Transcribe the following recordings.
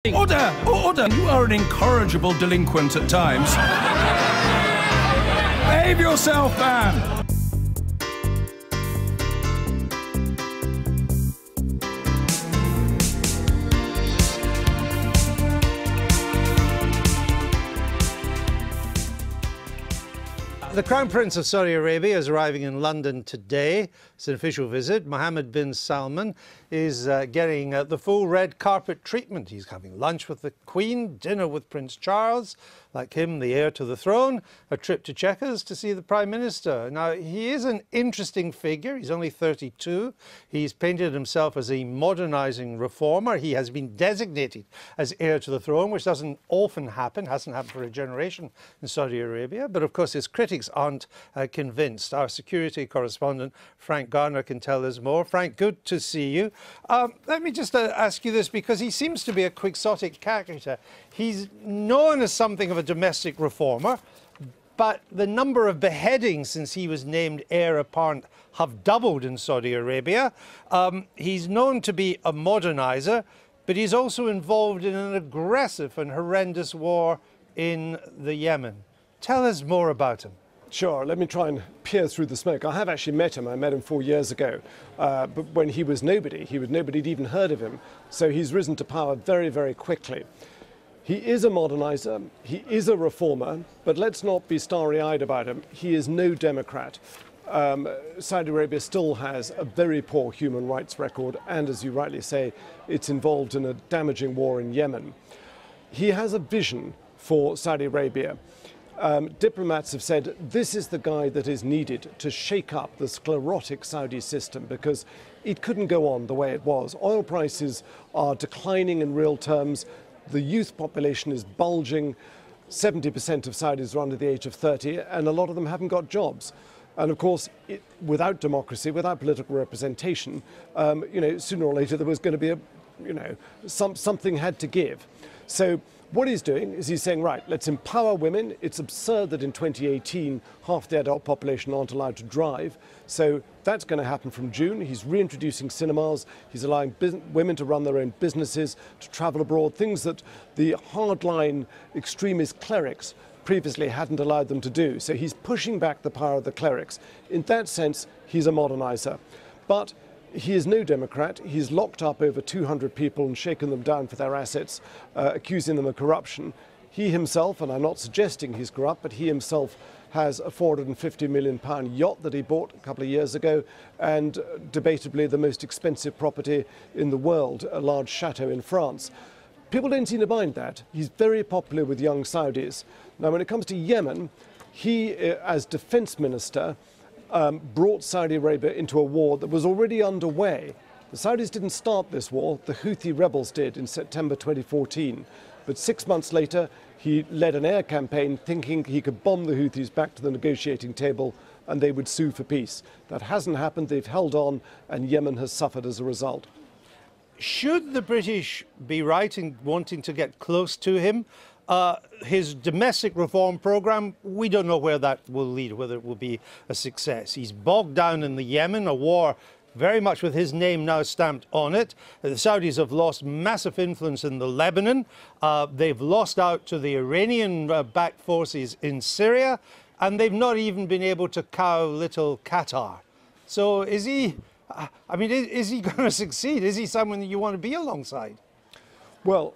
Order! Order! You are an incorrigible delinquent at times. Behave yourself, man! The Crown Prince of Saudi Arabia is arriving in London today. It's an official visit. Mohammed bin Salman is getting the full red carpet treatment. He's having lunch with the Queen, dinner with Prince Charles, like him, the heir to the throne, a trip to Chequers to see the Prime Minister. Now, he is an interesting figure. He's only 32. He's painted himself as a modernising reformer. He has been designated as heir to the throne, which doesn't often happen, hasn't happened for a generation in Saudi Arabia. But of course, his critics aren't convinced. Our security correspondent, Frank Garner, can tell us more. Frank, good to see you. Let me just ask you this, because he seems to be a quixotic character. He's known as something of a domestic reformer, but the number of beheadings since he was named heir apparent have doubled in Saudi Arabia. He's known to be a modernizer, but he's also involved in an aggressive and horrendous war in the Yemen. Tell us more about him. Sure, let me try and peer through the smoke. I have actually met him. I met him 4 years ago, but when he was nobody'd even heard of him. So he's risen to power very, very quickly. He is a modernizer, he is a reformer, but let's not be starry-eyed about him. He is no Democrat. Saudi Arabia still has a very poor human rights record, and as you rightly say, it's involved in a damaging war in Yemen. He has a vision for Saudi Arabia. Diplomats have said this is the guy that is needed to shake up the sclerotic Saudi system, because it couldn't go on the way it was. Oil prices are declining in real terms. The youth population is bulging. 70% of Saudis are under the age of 30, and a lot of them haven't got jobs. And of course, without democracy, without political representation, sooner or later there was going to be something had to give. So what he's doing is he's saying, right, let's empower women. It's absurd that in 2018, half the adult population aren't allowed to drive. So that's going to happen from June. He's reintroducing cinemas. He's allowing women to run their own businesses, to travel abroad, things that the hardline extremist clerics previously hadn't allowed them to do. So he's pushing back the power of the clerics. In that sense, he's a modernizer. But he is no Democrat. He's locked up over 200 people and shaken them down for their assets, accusing them of corruption. He himself, and I'm not suggesting he's corrupt, but he himself has a £450 million yacht that he bought a couple of years ago, and debatably the most expensive property in the world, a large chateau in France. People don't seem to mind that. He's very popular with young Saudis. Now, when it comes to Yemen, he, as defense minister, brought Saudi Arabia into a war that was already underway. The Saudis didn't start this war, the Houthi rebels did in September 2014. But 6 months later, he led an air campaign thinking he could bomb the Houthis back to the negotiating table and they would sue for peace. That hasn't happened. They've held on, and Yemen has suffered as a result. Should the British be right in wanting to get close to him? His domestic reform programme, we don't know where that will lead, whether it will be a success. He's bogged down in the Yemen, a war very much with his name now stamped on it. The Saudis have lost massive influence in the Lebanon. They've lost out to the Iranian-backed forces in Syria, and they've not even been able to cow little Qatar. So is he, is he going to succeed? Is he someone that you want to be alongside? Well,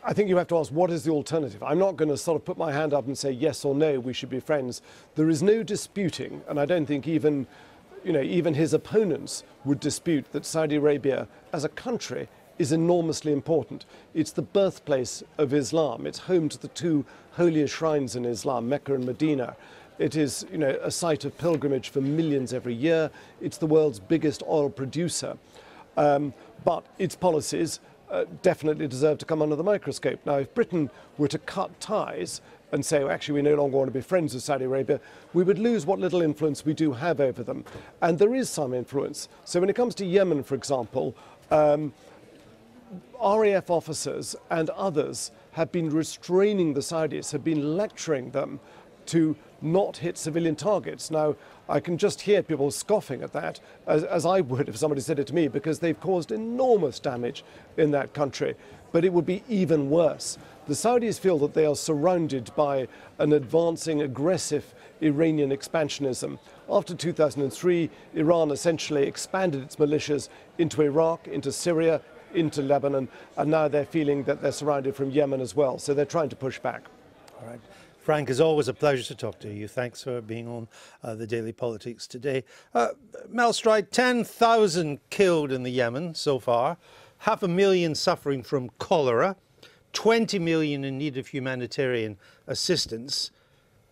I think you have to ask, what is the alternative? I'm not going to sort of put my hand up and say yes or no, we should be friends. There is no disputing, and I don't think even his opponents would dispute that Saudi Arabia as a country is enormously important. It's the birthplace of Islam. It's home to the two holiest shrines in Islam, Mecca and Medina. It is, a site of pilgrimage for millions every year. It's the world's biggest oil producer. But its policies definitely deserve to come under the microscope. Now, if Britain were to cut ties and say, well, actually, we no longer want to be friends with Saudi Arabia, we would lose what little influence we do have over them. And there is some influence. So when it comes to Yemen, for example, RAF officers and others have been restraining the Saudis, have been lecturing them to not hit civilian targets. Now, I can just hear people scoffing at that, as I would if somebody said it to me, because they've caused enormous damage in that country. But it would be even worse. The Saudis feel that they are surrounded by an advancing, aggressive Iranian expansionism. After 2003, Iran essentially expanded its militias into Iraq, into Syria, into Lebanon, and now they're feeling that they're surrounded from Yemen as well. So they're trying to push back. All right. Frank, it's always a pleasure to talk to you. Thanks for being on the Daily Politics today. Mel Stride, 10,000 killed in the Yemen so far, 500,000 suffering from cholera, 20 million in need of humanitarian assistance.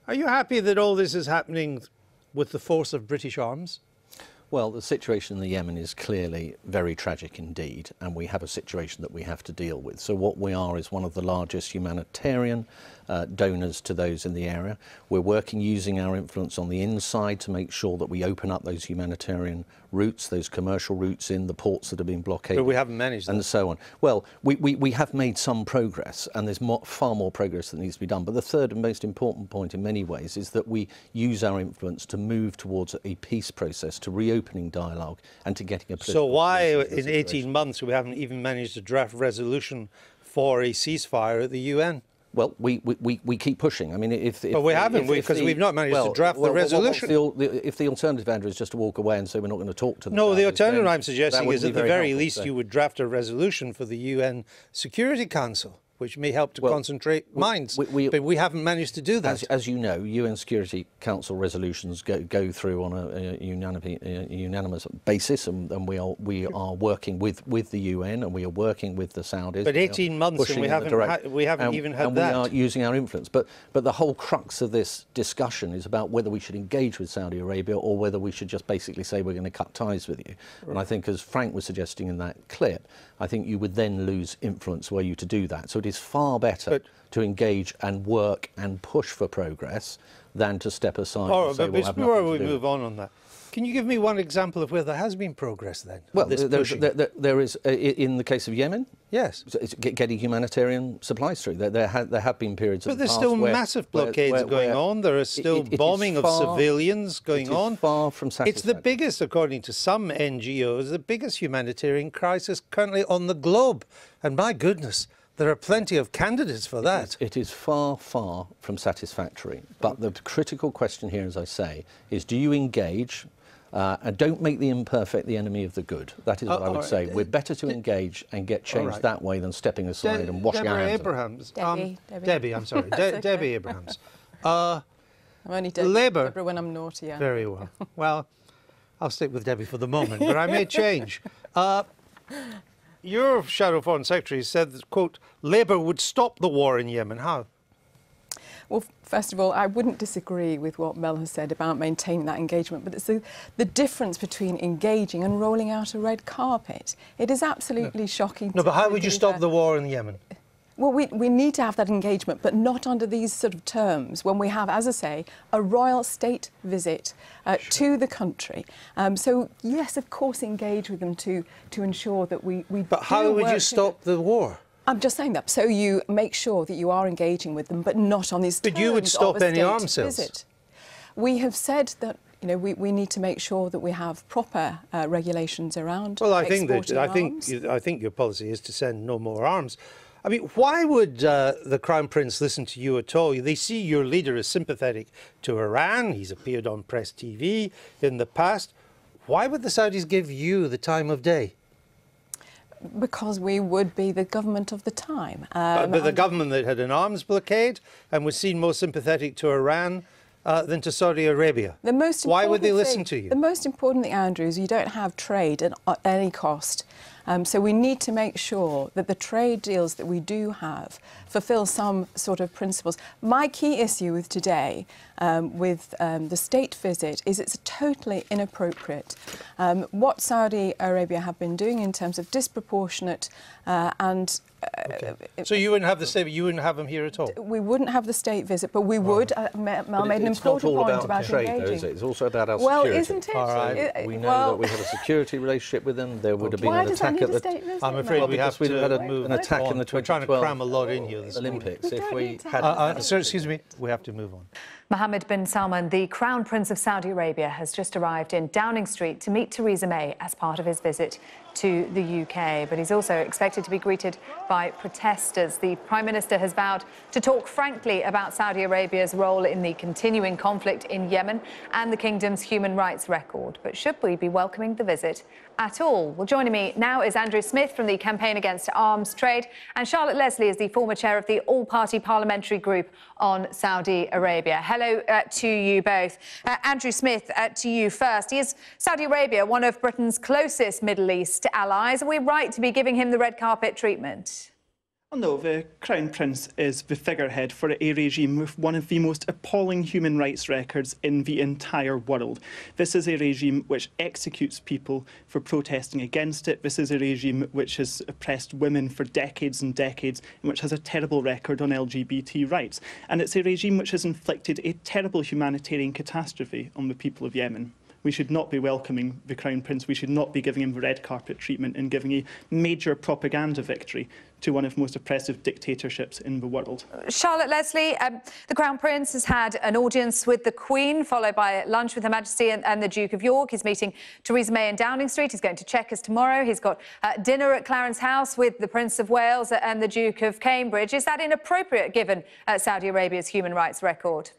Are you happy that all this is happening with the force of British arms? Well, the situation in the Yemen is clearly very tragic indeed, and we have a situation that we have to deal with. So what we are is one of the largest humanitarian donors to those in the area. We're working using our influence on the inside to make sure that we open up those humanitarian routes, those commercial routes in the ports that have been blockaded. But we haven't managed that. And so on. Well, we have made some progress, and there's far more progress that needs to be done. But the third and most important point in many ways is that we use our influence to move towards a peace process, to reopening dialogue and to getting a political So why solution in 18 months we haven't even managed to draft resolution for a ceasefire at the UN? Well, we keep pushing. I mean, but we haven't, because we've not managed to draft the resolution. If the alternative, Andrew, is just to walk away and say we're not going to talk to them. No, the alternative I'm suggesting is at the very least you would draft a resolution for the UN Security Council, which may help to concentrate minds. But we haven't managed to do that. As you know, UN Security Council resolutions go through on a unanimous basis, and we are working with the UN, and we are working with the Saudis. But 18 months and we haven't even had that. And we are using our influence. But the whole crux of this discussion is about whether we should engage with Saudi Arabia or whether we should just basically say we're going to cut ties with you. Right. And I think, as Frank was suggesting in that clip, I think you would then lose influence were you to do that. So it is far better to engage and work and push for progress than to step aside and say, but before we move on that, can you give me one example of where there has been progress then? Well, there is, in the case of Yemen, yes, it's getting humanitarian supplies through. There have been periods of the past. But there's still massive blockades going on. There is still bombing of civilians going on. It is far from satisfactory. It's the biggest, according to some NGOs, the biggest humanitarian crisis currently on the globe. And my goodness, there are plenty of candidates for that. It is far, far from satisfactory. But the critical question here, as I say, is do you engage? And don't make the imperfect the enemy of the good. That is what I would say. We're better to engage and get change that way than stepping aside and washing our hands. Debbie, I'm sorry. Debbie Abrahams. I'm only Deborah when I'm naughty. Yeah. Very well. Well, I'll stick with Debbie for the moment, but I may change. Your Shadow Foreign Secretary said that, quote, Labour would stop the war in Yemen. How? Well, first of all, I wouldn't disagree with what Mel has said about maintaining that engagement, but it's the difference between engaging and rolling out a red carpet. It is absolutely shocking. No, but how would you stop the war in Yemen? Well, we need to have that engagement, but not under these sort of terms, when we have, as I say, a royal state visit to the country. So, yes, of course, engage with them to ensure that we But how would you stop the war? I'm just saying that. So you make sure that you are engaging with them, but not on these terms. But you would stop any arms sales. We have said that we need to make sure that we have proper regulations around. Well, I think your policy is to send no more arms. I mean, why would the Crown Prince listen to you at all? They see your leader as sympathetic to Iran. He's appeared on Press TV in the past. Why would the Saudis give you the time of day? Because we would be the government of the time. But the government that had an arms blockade and was seen more sympathetic to Iran than to Saudi Arabia. Why would they listen to you? The most important thing, Andrew, is you don't have trade at any cost. So we need to make sure that the trade deals that we do have fulfil some sort of principles. My key issue with today, with the state visit, is it's totally inappropriate. What Saudi Arabia have been doing in terms of disproportionate and so you wouldn't have the state, you wouldn't have them here at all? We wouldn't have the state visit, but we would. Mel made an important point about trade, engaging. Though, is it? It's also about our security. Well, isn't it? All right. We know that we have a security relationship with them. There would have been an attack at the... I'm afraid we have to move an attack in the 2012 We're trying to cram a lot in here this Olympics. morning. If we had... Sir, excuse me, we have to move on. Mohammed bin Salman, the Crown Prince of Saudi Arabia, has just arrived in Downing Street to meet Theresa May as part of his visit to the UK. But he's also expected to be greeted by protesters. The Prime Minister has vowed to talk frankly about Saudi Arabia's role in the continuing conflict in Yemen and the kingdom's human rights record. But should we be welcoming the visit at all? Well, joining me now is Andrew Smith from the Campaign Against Arms Trade, and Charlotte Leslie is the former chair of the All-Party Parliamentary Group on Saudi Arabia. Hello to you both. Andrew Smith, to you first. Is Saudi Arabia one of Britain's closest Middle East allies? Are we right to be giving him the red carpet treatment? Well, no, the Crown Prince is the figurehead for a regime with one of the most appalling human rights records in the entire world. This is a regime which executes people for protesting against it. This is a regime which has oppressed women for decades and decades, and which has a terrible record on LGBT rights. And it's a regime which has inflicted a terrible humanitarian catastrophe on the people of Yemen. We should not be welcoming the Crown Prince. We should not be giving him the red carpet treatment and giving a major propaganda victory to one of the most oppressive dictatorships in the world. Charlotte Leslie, the Crown Prince has had an audience with the Queen, followed by lunch with Her Majesty and the Duke of York. He's meeting Theresa May in Downing Street. He's going to Chequers tomorrow. He's got dinner at Clarence House with the Prince of Wales and the Duke of Cambridge. Is that inappropriate given Saudi Arabia's human rights record?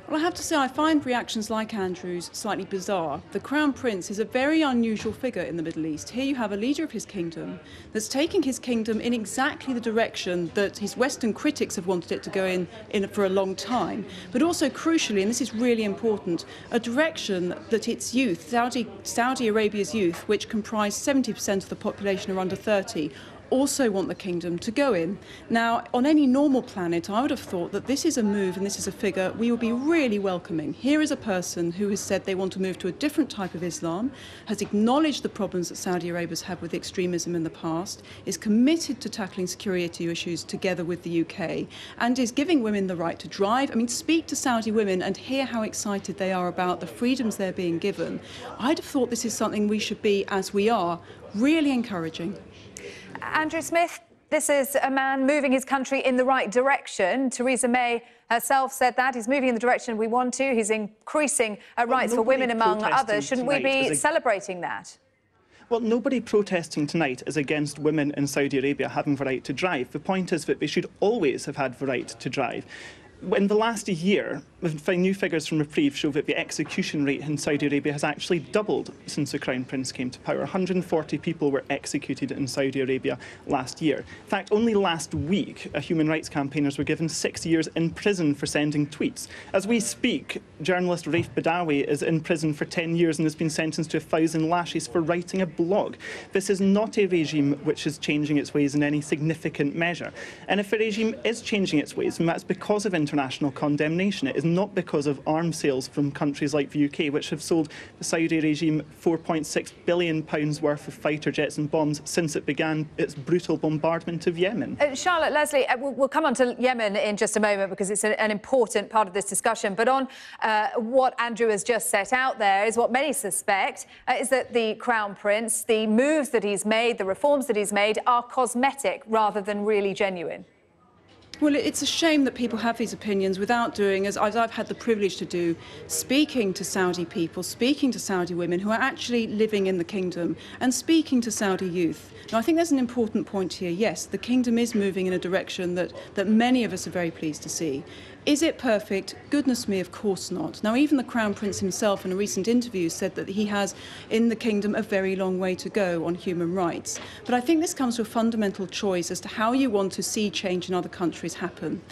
Well, I have to say, I find reactions like Andrew's slightly bizarre. The Crown Prince is a very unusual figure in the Middle East. Here you have a leader of his kingdom that's taking his kingdom in exactly the direction that his Western critics have wanted it to go in for a long time, but also crucially, and this is really important, a direction that its youth, Saudi Arabia's youth, which comprise 70% of the population are under 30, also want the kingdom to go in. Now, on any normal planet, I would have thought that this is a move and this is a figure we would be really welcoming. Here is a person who has said they want to move to a different type of Islam, has acknowledged the problems that Saudi Arabia has had with extremism in the past, is committed to tackling security issues together with the UK, and is giving women the right to drive. I mean, speak to Saudi women and hear how excited they are about the freedoms they're being given. I'd have thought this is something we should be, as we are, really encouraging. Andrew Smith, this is a man moving his country in the right direction. Theresa May herself said that. He's moving in the direction we want to. He's increasing rights for women, among others. Shouldn't we be celebrating that? Well, nobody protesting tonight is against women in Saudi Arabia having the right to drive. The point is that they should always have had the right to drive. In the last year, new figures from Reprieve show that the execution rate in Saudi Arabia has actually doubled since the Crown Prince came to power. 140 people were executed in Saudi Arabia last year. In fact, only last week, human rights campaigners were given 6 years in prison for sending tweets. As we speak, journalist Raif Badawi is in prison for 10 years and has been sentenced to 1,000 lashes for writing a blog. This is not a regime which is changing its ways in any significant measure. And if a regime is changing its ways, then that's because of international condemnation. It is not because of arms sales from countries like the UK, which have sold the Saudi regime £4.6 billion worth of fighter jets and bombs since it began its brutal bombardment of Yemen. Charlotte Leslie, we'll come on to Yemen in just a moment because it's an important part of this discussion. But on what Andrew has just set out there is what many suspect is that the Crown Prince, the moves that he's made, the reforms that he's made are cosmetic rather than really genuine. Well, it's a shame that people have these opinions without doing, as I've had the privilege to do, speaking to Saudi people, speaking to Saudi women who are actually living in the kingdom and speaking to Saudi youth. Now, I think there's an important point here. Yes, the kingdom is moving in a direction that many of us are very pleased to see. Is it perfect? Goodness me, of course not. Now, even the Crown Prince himself in a recent interview said that he has, in the kingdom, a very long way to go on human rights. But I think this comes to a fundamental choice as to how you want to see change in other countries happen.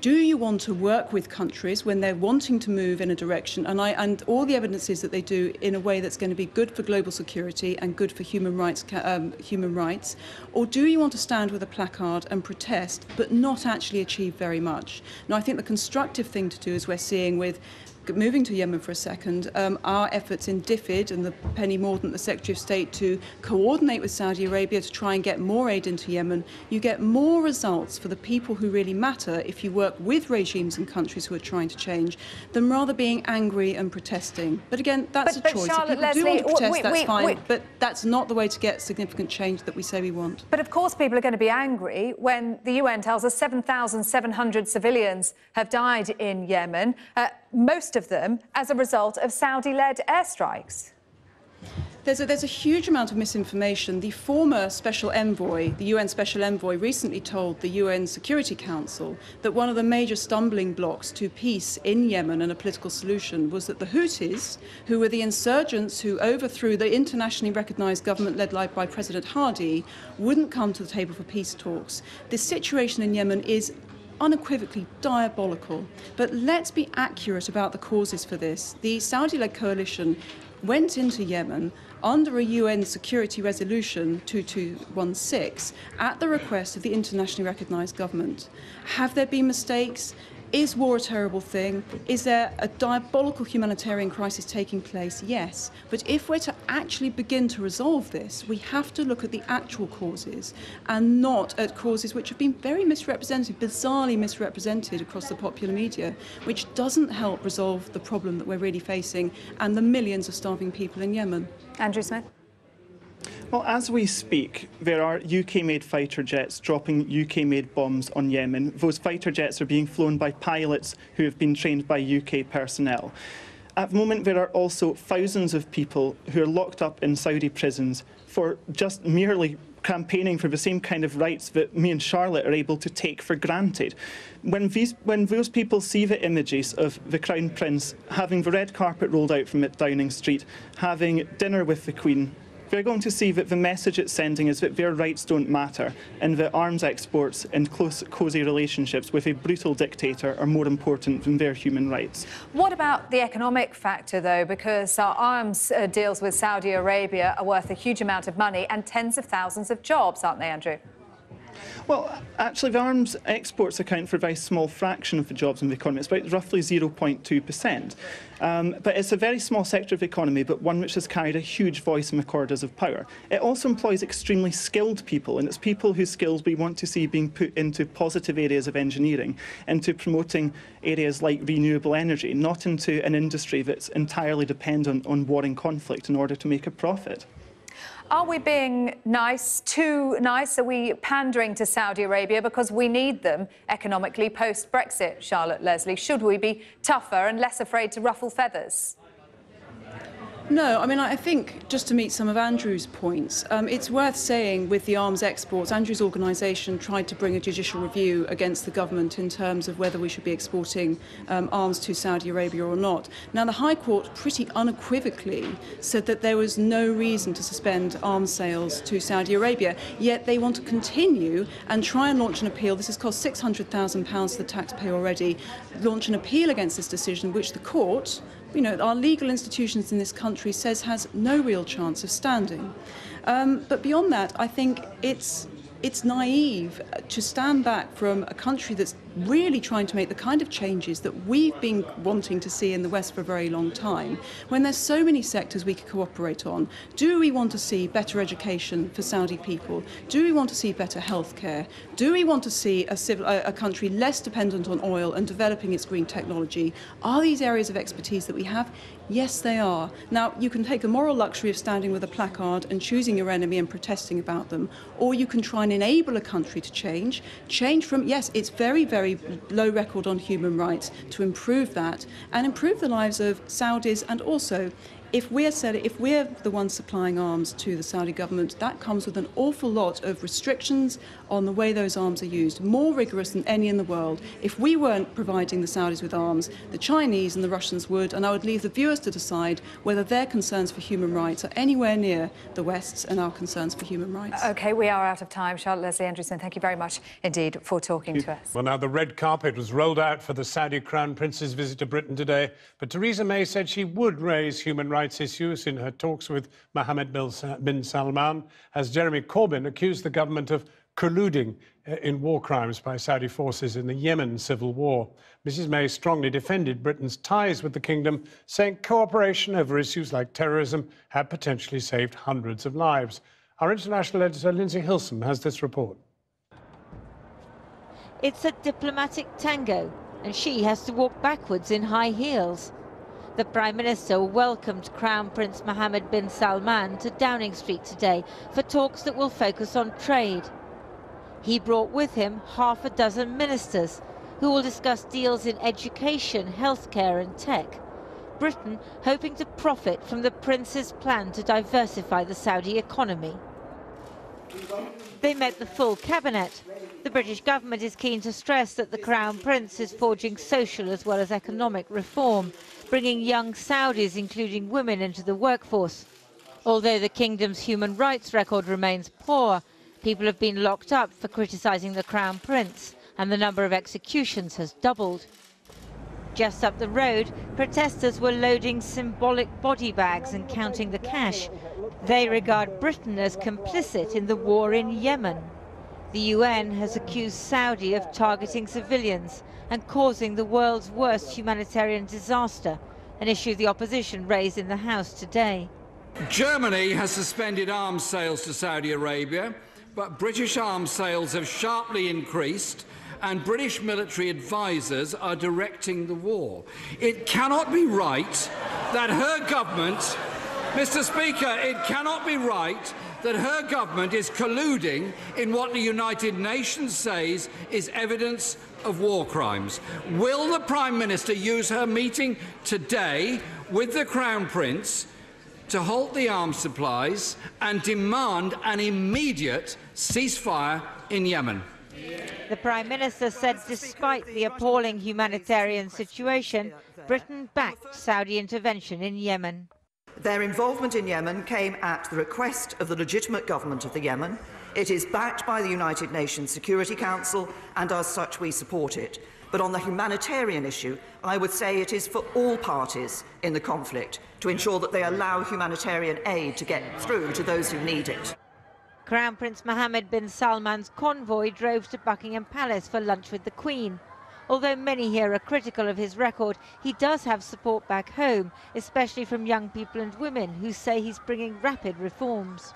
Do you want to work with countries when they're wanting to move in a direction, and all the evidence is that they do in a way that's going to be good for global security and good for human rights, or do you want to stand with a placard and protest but not actually achieve very much? Now, I think the constructive thing to do, as we're seeing with moving to Yemen for a second, our efforts in DFID and the Penny Mordaunt, the Secretary of State, to coordinate with Saudi Arabia to try and get more aid into Yemen, you get more results for the people who really matter if you work with regimes and countries who are trying to change, than rather being angry and protesting. But again, that's a choice. Charlotte, if people do want to protest, that's fine, but that's not the way to get significant change that we say we want. But of course people are going to be angry when the UN tells us 7,700 civilians have died in Yemen, most of them as a result of Saudi-led airstrikes. There's a huge amount of misinformation. The former special envoy, the UN special envoy, recently told the UN Security Council that one of the major stumbling blocks to peace in Yemen and a political solution was that the Houthis, who were the insurgents who overthrew the internationally recognised government led by President Hadi, wouldn't come to the table for peace talks. The situation in Yemen is unequivocally diabolical. But let's be accurate about the causes for this. The Saudi-led coalition went into Yemen under a UN Security Resolution 2216 at the request of the internationally recognised government. Have there been mistakes? Is war a terrible thing? Is there a diabolical humanitarian crisis taking place? Yes. But if we're to actually begin to resolve this, we have to look at the actual causes and not at causes which have been very misrepresented, bizarrely misrepresented across the popular media, which doesn't help resolve the problem that we're really facing and the millions of starving people in Yemen. Andrew Smith. Well, as we speak, there are UK-made fighter jets dropping UK-made bombs on Yemen. Those fighter jets are being flown by pilots who have been trained by UK personnel. At the moment, there are also thousands of people who are locked up in Saudi prisons for just merely campaigning for the same kind of rights that me and Charlotte are able to take for granted. When those people see the images of the Crown Prince having the red carpet rolled out from at Downing Street, having dinner with the Queen, they're going to see that the message it's sending is that their rights don't matter and that arms exports and close, cosy relationships with a brutal dictator are more important than their human rights. What about the economic factor, though? Because our arms deals with Saudi Arabia are worth a huge amount of money and tens of thousands of jobs, aren't they, Andrew? Well, actually, the arms exports account for a very small fraction of the jobs in the economy. It's about roughly 0.2%. But it's a very small sector of the economy, but one which has carried a huge voice in the corridors of power. It also employs extremely skilled people, and it's people whose skills we want to see being put into positive areas of engineering, into promoting areas like renewable energy, not into an industry that's entirely dependent on warring conflict in order to make a profit. Are we being nice, too nice? Are we pandering to Saudi Arabia because we need them economically post-Brexit, Charlotte Leslie? Should we be tougher and less afraid to ruffle feathers? No, I mean, I think, just to meet some of Andrew's points, it's worth saying with the arms exports, Andrew's organisation tried to bring a judicial review against the government in terms of whether we should be exporting arms to Saudi Arabia or not. Now, the High Court pretty unequivocally said that there was no reason to suspend arms sales to Saudi Arabia, yet they want to continue and try and launch an appeal. This has cost £600,000 to the taxpayer already, launch an appeal against this decision, which the court, you know, our legal institutions in this country says has no real chance of standing. But beyond that, I think it's naive to stand back from a country that's really trying to make the kind of changes that we've been wanting to see in the West for a very long time, when there's so many sectors we could cooperate on. Do we want to see better education for Saudi people? Do we want to see better healthcare? Do we want to see a country less dependent on oil and developing its green technology? Are these areas of expertise that we have? Yes, they are. Now, you can take a moral luxury of standing with a placard and choosing your enemy and protesting about them, or you can try and enable a country to change from, yes, it's very, very low record on human rights, to improve that and improve the lives of Saudis. And also, if we're the ones supplying arms to the Saudi government, that comes with an awful lot of restrictions on the way those arms are used, more rigorous than any in the world. If we weren't providing the Saudis with arms, the Chinese and the Russians would, and I would leave the viewers to decide whether their concerns for human rights are anywhere near the West's and our concerns for human rights. OK, we are out of time. Charlotte Leslie Andrewson, thank you very much indeed for talking to us. Well, now, the red carpet was rolled out for the Saudi Crown Prince's visit to Britain today, but Theresa May said she would raise human rights issues in her talks with Mohammed bin Salman, as Jeremy Corbyn accused the government of colluding in war crimes by Saudi forces in the Yemen civil war. Mrs May strongly defended Britain's ties with the kingdom, saying cooperation over issues like terrorism had potentially saved hundreds of lives. Our international editor, Lindsay Hilsum, has this report. It's a diplomatic tango, and she has to walk backwards in high heels. The Prime Minister welcomed Crown Prince Mohammed bin Salman to Downing Street today for talks that will focus on trade. He brought with him half a dozen ministers who will discuss deals in education, healthcare and tech. Britain hoping to profit from the Prince's plan to diversify the Saudi economy. They met the full cabinet. The British government is keen to stress that the Crown Prince is forging social as well as economic reform, bringing young Saudis, including women, into the workforce. Although the kingdom's human rights record remains poor, people have been locked up for criticising the Crown Prince, and the number of executions has doubled. Just up the road, protesters were loading symbolic body bags and counting the cash. They regard Britain as complicit in the war in Yemen. The UN has accused Saudi of targeting civilians and causing the world's worst humanitarian disaster, an issue the opposition raised in the House today. Germany has suspended arms sales to Saudi Arabia, but British arms sales have sharply increased, and British military advisers are directing the war. It cannot be right that her government, Mr. Speaker, it cannot be right that her government is colluding in what the United Nations says is evidence of war crimes. Will the Prime Minister use her meeting today with the Crown Prince to halt the arms supplies and demand an immediate ceasefire in Yemen? The Prime Minister said despite the appalling humanitarian situation, Britain backed Saudi intervention in Yemen. Their involvement in Yemen came at the request of the legitimate government of the Yemen. It is backed by the United Nations Security Council, and as such we support it. But on the humanitarian issue, I would say it is for all parties in the conflict to ensure that they allow humanitarian aid to get through to those who need it. Crown Prince Mohammed bin Salman's convoy drove to Buckingham Palace for lunch with the Queen. Although many here are critical of his record, he does have support back home, especially from young people and women who say he's bringing rapid reforms.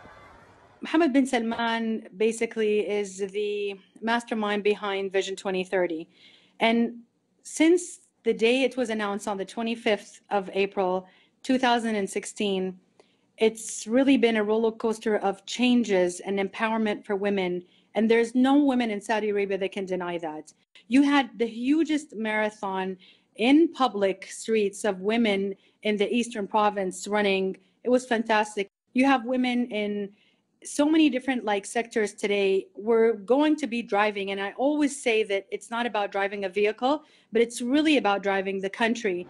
Mohammed bin Salman basically is the mastermind behind Vision 2030. And since the day it was announced on the 25th of April 2016, it's really been a roller coaster of changes and empowerment for women. And there's no women in Saudi Arabia that can deny that. You had the hugest marathon in public streets of women in the Eastern Province running. It was fantastic. You have women in so many different sectors today. We're going to be driving, and I always say that it's not about driving a vehicle, but it's really about driving the country.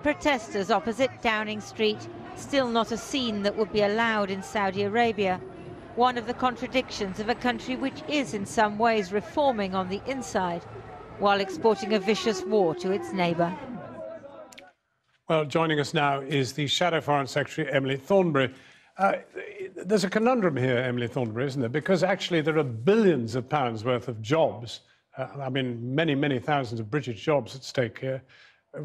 Protesters opposite Downing Street, still not a scene that would be allowed in Saudi Arabia. One of the contradictions of a country which is in some ways reforming on the inside, while exporting a vicious war to its neighbour. Well, joining us now is the Shadow Foreign Secretary, Emily Thornberry. There's a conundrum here, Emily Thornberry, isn't there? Because actually there are billions of pounds worth of jobs. I mean, many, many thousands of British jobs at stake here.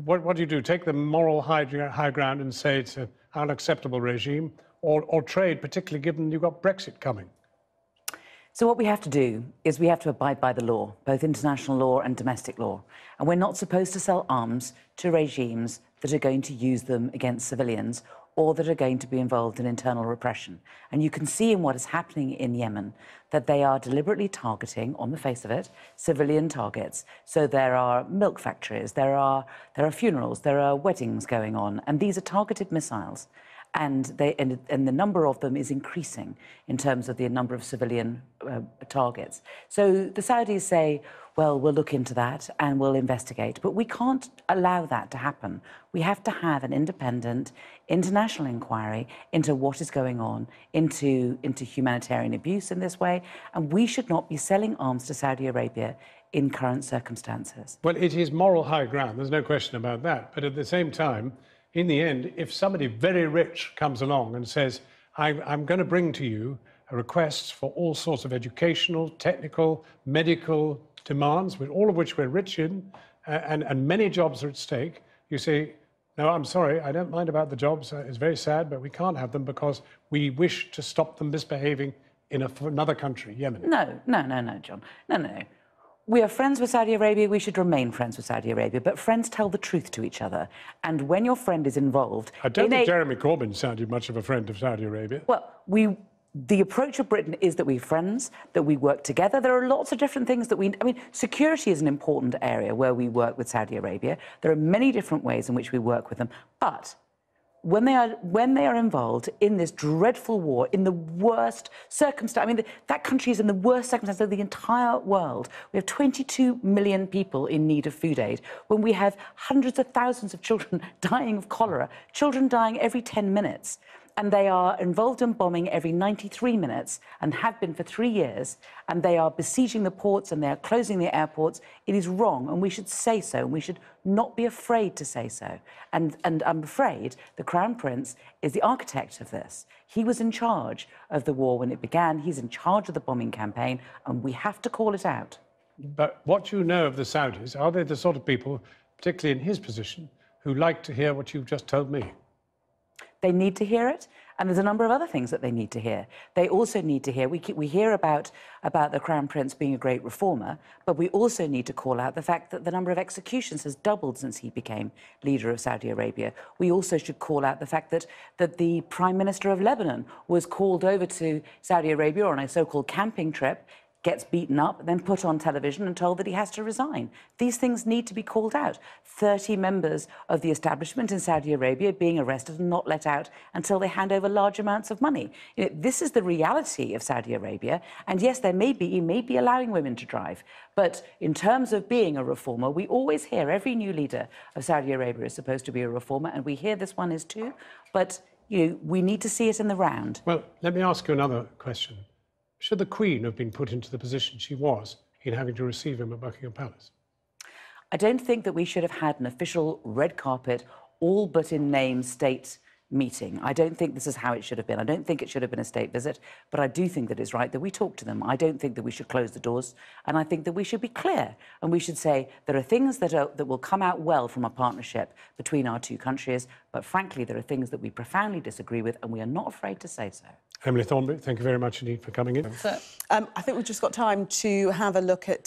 What do you do? Take the moral high ground and say it's an unacceptable regime, or trade, particularly given you've got Brexit coming? So what we have to do is we have to abide by the law, both international law and domestic law. And we're not supposed to sell arms to regimes that are going to use them against civilians or that are going to be involved in internal repression. And you can see in what is happening in Yemen that they are deliberately targeting, on the face of it, civilian targets. So there are milk factories, there are funerals, there are weddings going on, and these are targeted missiles. And the number of them is increasing in terms of the number of civilian targets. So the Saudis say, well, we'll look into that and we'll investigate. But we can't allow that to happen. We have to have an independent international inquiry into what is going on, into humanitarian abuse in this way. And we should not be selling arms to Saudi Arabia in current circumstances. Well, it is moral high ground. There's no question about that. But at the same time, in the end, if somebody very rich comes along and says, I'm going to bring to you requests for all sorts of educational, technical, medical demands, all of which we're rich in, and many jobs are at stake. You say, no, I'm sorry, I don't mind about the jobs. It's very sad, but we can't have them because we wish to stop them misbehaving in another country, Yemen. No, John. No. We are friends with Saudi Arabia. We should remain friends with Saudi Arabia. But friends tell the truth to each other. And when your friend is involved... I don't think Jeremy Corbyn sounded much of a friend of Saudi Arabia. Well, the approach of Britain is that we're friends, that we work together. There are lots of different things that I mean, security is an important area where we work with Saudi Arabia. There are many different ways in which we work with them. But when they are involved in this dreadful war, in the worst circumstance, I mean, that country is in the worst circumstances of the entire world. We have 22 million people in need of food aid, when we have hundreds of thousands of children dying of cholera, children dying every 10 minutes. And they are involved in bombing every 93 minutes and have been for 3 years, and they are besieging the ports and they are closing the airports. It is wrong, and we should say so, and we should not be afraid to say so. And I'm afraid the Crown Prince is the architect of this. He was in charge of the war when it began. He's in charge of the bombing campaign, and we have to call it out. But what you know of the Saudis, are they the sort of people, particularly in his position, who like to hear what you've just told me? They need to hear it, and there's a number of other things that they need to hear. They also need to hear, we hear about the Crown Prince being a great reformer, but we also need to call out the fact that the number of executions has doubled since he became leader of Saudi Arabia. We also should call out the fact that the Prime Minister of Lebanon was called over to Saudi Arabia on a so-called camping trip, gets beaten up, then put on television and told that he has to resign. These things need to be called out. 30 members of the establishment in Saudi Arabia being arrested and not let out until they hand over large amounts of money. You know, this is the reality of Saudi Arabia. And yes, he may be allowing women to drive. But in terms of being a reformer, we always hear every new leader of Saudi Arabia is supposed to be a reformer, and we hear this one is too. But we need to see it in the round. Well, let me ask you another question. Should the Queen have been put into the position she was in having to receive him at Buckingham Palace? I don't think that we should have had an official red carpet, all but in name state meeting. I don't think this is how it should have been. I don't think it should have been a state visit, but I do think that it's right that we talk to them. I don't think that we should close the doors, and I think that we should be clear, and we should say there are things that will come out well from a partnership between our two countries, but frankly, there are things that we profoundly disagree with, and we are not afraid to say so. Emily Thornbury, thank you very much indeed for coming in. So, I think we've just got time to have a look at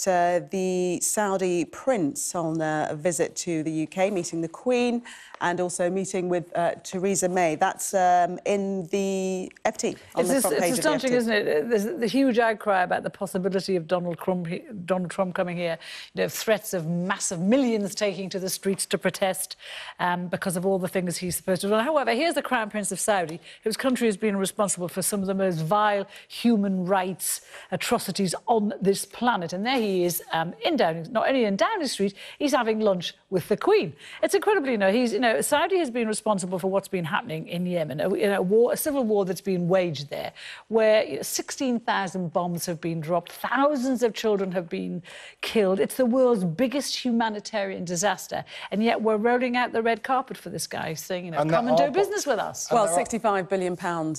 the Saudi prince on a visit to the UK, meeting the Queen and also meeting with Theresa May. That's in the FT, on the front page It's astonishing, of the FT. isn't it? There's the huge outcry about the possibility of Donald Trump coming here. Threats of massive millions taking to the streets to protest because of all the things he's supposed to do. However, here's the Crown Prince of Saudi, whose country has been responsible for some of the most vile human rights atrocities on this planet. And there he is not only in Downing Street, he's having lunch with the Queen. It's incredibly, Saudi has been responsible for what's been happening in Yemen, a civil war that's been waged there, where 16,000 bombs have been dropped, thousands of children have been killed. It's the world's biggest humanitarian disaster, and yet we're rolling out the red carpet for this guy, saying, come and do business with us. Well, £65 billion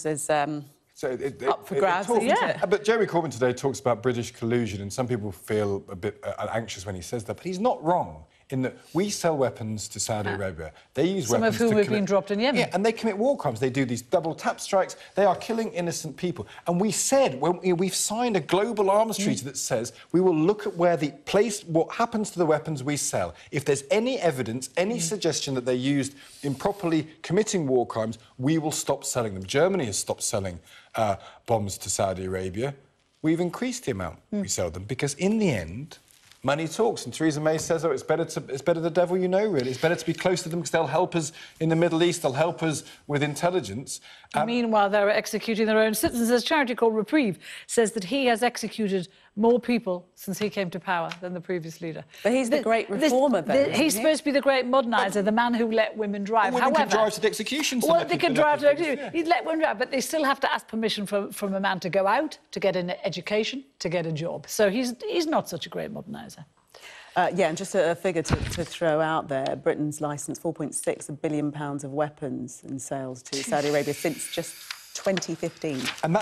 is up for grabs, isn't it? But Jeremy Corbyn today talks about British collusion, and some people feel a bit anxious when he says that, but he's not wrong in that we sell weapons to Saudi Arabia. They use some weapons of whom have been dropped in Yemen. Yeah, and they commit war crimes. They do these double tap strikes. They are killing innocent people. And we said, we've signed a global arms treaty that says we will look at what happens to the weapons we sell. If there's any evidence, any suggestion that they're used improperly committing war crimes, we will stop selling them. Germany has stopped selling bombs to Saudi Arabia. We've increased the amount we sell them because, in the end, money talks. And Theresa May says, it's better the devil you know, really. It's better to be close to them because they'll help us in the Middle East. They'll help us with intelligence. Meanwhile, they're executing their own citizens. A charity called Reprieve says that he has executed more people since he came to power than the previous leader. But he's the great reformer, though. He's supposed to be the great moderniser, the man who let women drive. Women can drive to the execution. Well, they can drive to execution. He'd let women drive, but they still have to ask permission from a man to go out, to get an education, to get a job. So he's not such a great moderniser. Yeah, and just a figure to throw out there, Britain's licensed £4.6 billion of weapons in sales to Saudi Arabia since just 2015. And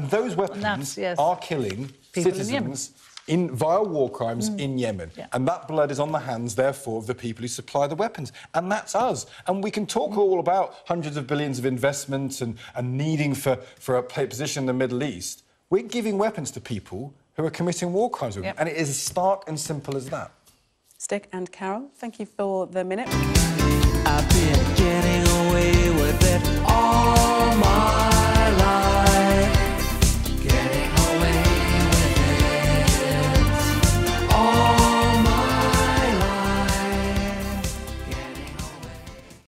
those weapons are killing citizens via war crimes in Yemen. And that blood is on the hands, therefore, of the people who supply the weapons. And that's us. And we can talk all about hundreds of billions of investment and needing for a position in the Middle East. We're giving weapons to people who are committing war crimes with them. And it is as stark and simple as that. Stick and Carol, thank you for the minute. I've been getting away with it.